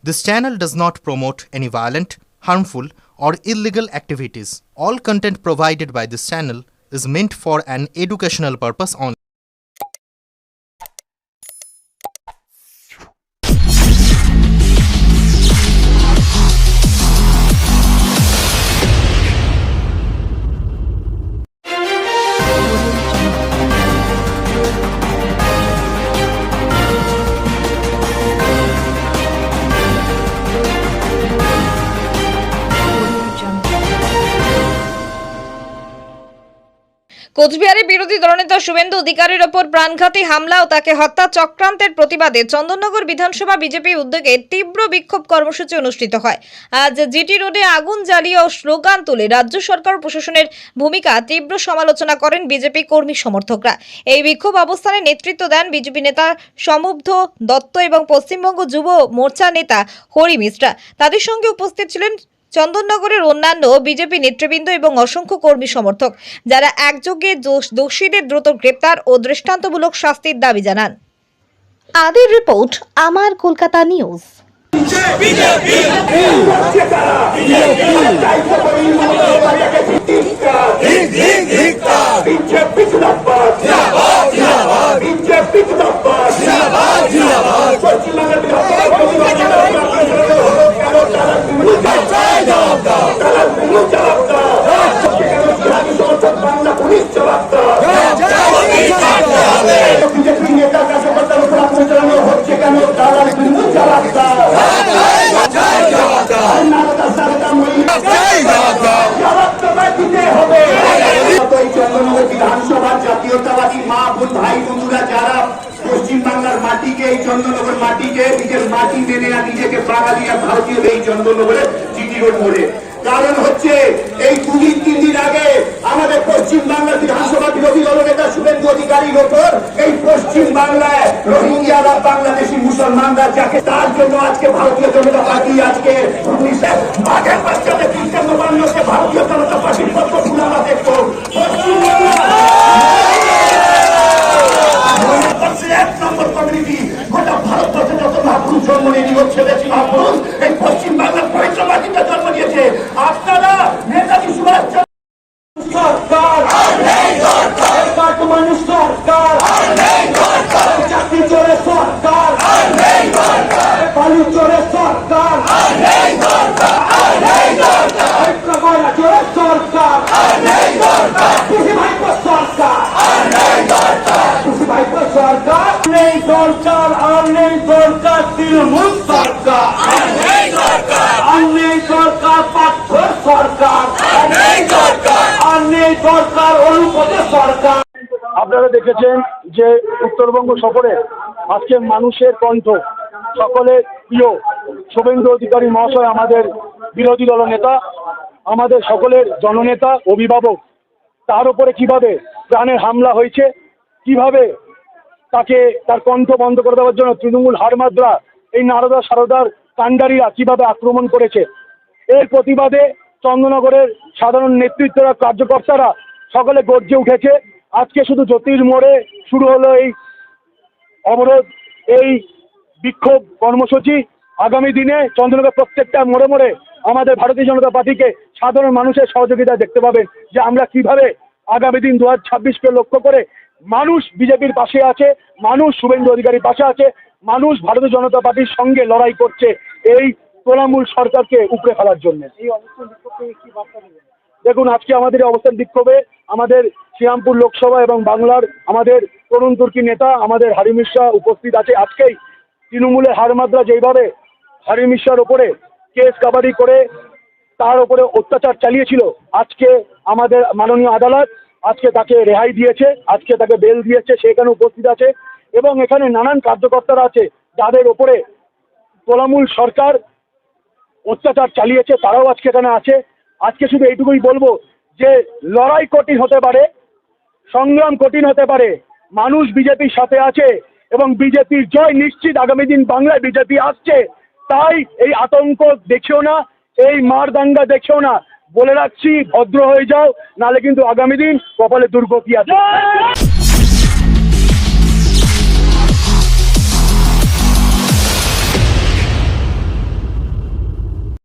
This channel does not promote any violent, harmful, or illegal activities. All content provided by this channel is meant for an educational purpose only. কোচবিহারে বিরোধী দলনেতা শুভেন্দু অধিকারীর ওপর প্রাণঘাতী হামলা ও তাকে হত্যা চক্রান্তের প্রতিবাদে চন্দননগর বিধানসভা বিজেপি উদ্যোগে তীব্র বিক্ষোভ কর্মসূচি অনুষ্ঠিত হয়। আজ জিটি রোডে আগুন জ্বালিয়ে ও স্লোগান তুলে রাজ্য সরকার প্রশাসনের ভূমিকা তীব্র সমালোচনা করেন বিজেপি কর্মী সমর্থকরা। এই বিক্ষোভ অবস্থানে নেতৃত্ব দেন বিজেপি নেতা সমুব্ধ দত্ত এবং পশ্চিমবঙ্গ যুব মোর্চা নেতা হরি মিশ্রা। তাদের সঙ্গে উপস্থিত ছিলেন চন্দননগরের অন্যান্য বিজেপি নেতৃবৃন্দ এবং অসংখ্য কর্মী সমর্থক, যারা একযোগে দোষীদের দ্রুত গ্রেপ্তার ও দৃষ্টান্তমূলক শাস্তির দাবি জানান। আদির রিপোর্ট, আমার কলকাতা নিউজ। বিধানসভার জাতীয়তাবাদী মা বোন ভাই বন্ধুরা যারা পশ্চিমবাংলার মাটিকে, এই চন্দননগর মাটিকে নিজের মাটি মেনে আর নিজেকে বাঙালি আর ভারতীয় এই চন্দননগরে জিটি রোড মোড়ে, কারণ হচ্ছে এই 2-3 দিন আগে আমাদের পশ্চিমবাংলার বিধানসভা বিরোধী দলনেতা শুভেন্দু অধিকারীর ওপর এই পশ্চিম বাংলায় রোহিঙ্গারা, বাংলাদেশি মুসলমানরা যাকে, তার জন্য আজকে ভারতীয় জনতা পার্টি আজকে বাঘের বাচ্চাদের খ্রিস্টান নবান্নকে ভারতীয় জনতা পার্টির পক্ষ তুলে আমরা দেখবো। পশ্চিমবাংলা 1 নম্বর কমিউনিটি, গোটা ভারতবর্ষে যত মহাপুরুষ জন্ম নিয়ে ছেলেছি মহাপুরুষ এই পশ্চিম বাংলার পবিত্র মাটিতে জন্ম নিয়েছে। আপনারা নেতাজি সুভাষ সরকার মানুষ সরকার, চাকরি চোরের সরকার, বালু চোরের সরকার, চোরের সরকার, কৃষি ভাইপো সরকার, কৃষি ভাইপো সরকার, নেই সরকার আর নেই সরকার তৃণমূল সরকার, আর নেই সরকার পাথর সরকার, আর নেই সরকার অনুপদের সরকার। আপনারা দেখেছেন যে উত্তরবঙ্গ সফরে আজকে মানুষের কণ্ঠ, সকলের প্রিয় শুভেন্দু অধিকারী মহাশয় আমাদের বিরোধী দলনেতা, আমাদের সকলের জননেতা, অভিভাবক, তার উপরে কিভাবে প্রাণের হামলা হয়েছে, কিভাবে তাকে তার কণ্ঠ বন্ধ করে দেওয়ার জন্য তৃণমূল হারমাদরা, এই নারদা সারদার কাণ্ডারীরা কিভাবে আক্রমণ করেছে, এর প্রতিবাদে চন্দননগরের সাধারণ নেতৃত্বরা, কার্যকর্তারা সকলে গর্জে উঠেছে। আজকে শুধু জ্যোতির মোড়ে শুরু হলো এই অবরোধ, এই বিক্ষোভ কর্মসূচি। আগামী দিনে চন্দননগর প্রত্যেকটা মোড়ে মোড়ে আমাদের ভারতীয় জনতা পার্টিকে সাধারণ মানুষের সহযোগিতা দেখতে পাবেন, যে আমরা কিভাবে আগামী দিন 2026কে লক্ষ্য করে মানুষ বিজেপির পাশে আছে, মানুষ শুভেন্দু অধিকারীর পাশে আছে, মানুষ ভারতীয় জনতা পার্টির সঙ্গে লড়াই করছে এই তৃণমূল সরকারকে উপড়ে ফেলার জন্য। এই অবস্থান বিক্ষোভে কি বার্তা দেবেন? দেখুন, আজকে আমাদের অবস্থান বিক্ষোভে আমাদের শ্রীরামপুর লোকসভা এবং বাংলার আমাদের তরুণ তুর্কি নেতা আমাদের হরি মিশ্রা উপস্থিত আছে। আজকেই তৃণমূলের হারমাদরা যেইভাবে হরি মিশ্রার ওপরে কেস কাবাডি করে তার ওপরে অত্যাচার চালিয়েছিল, আজকে আমাদের মাননীয় আদালত আজকে তাকে রেহাই দিয়েছে, আজকে তাকে বেল দিয়েছে, সেখানে উপস্থিত আছে। এবং এখানে নানান কার্যকর্তারা আছে যাদের ওপরে তৃণমূল সরকার অত্যাচার চালিয়েছে, তারাও আজকে এখানে আছে। আজকে শুধু এইটুকুই বলবো যে লড়াই কঠিন হতে পারে, সংগ্রাম কঠিন হতে পারে, মানুষ বিজেপির সাথে আছে এবং বিজেপির জয় নিশ্চিত। আগামী দিন বাংলায় বিজেপি আসছে, তাই এই আতঙ্ক দেখেও না, এই মারদাঙ্গা দেখেও না। বলে রাখছি, ভদ্র হয়ে যাও, নালে কিন্তু আগামী দিন কপালে দুর্গতি আছে।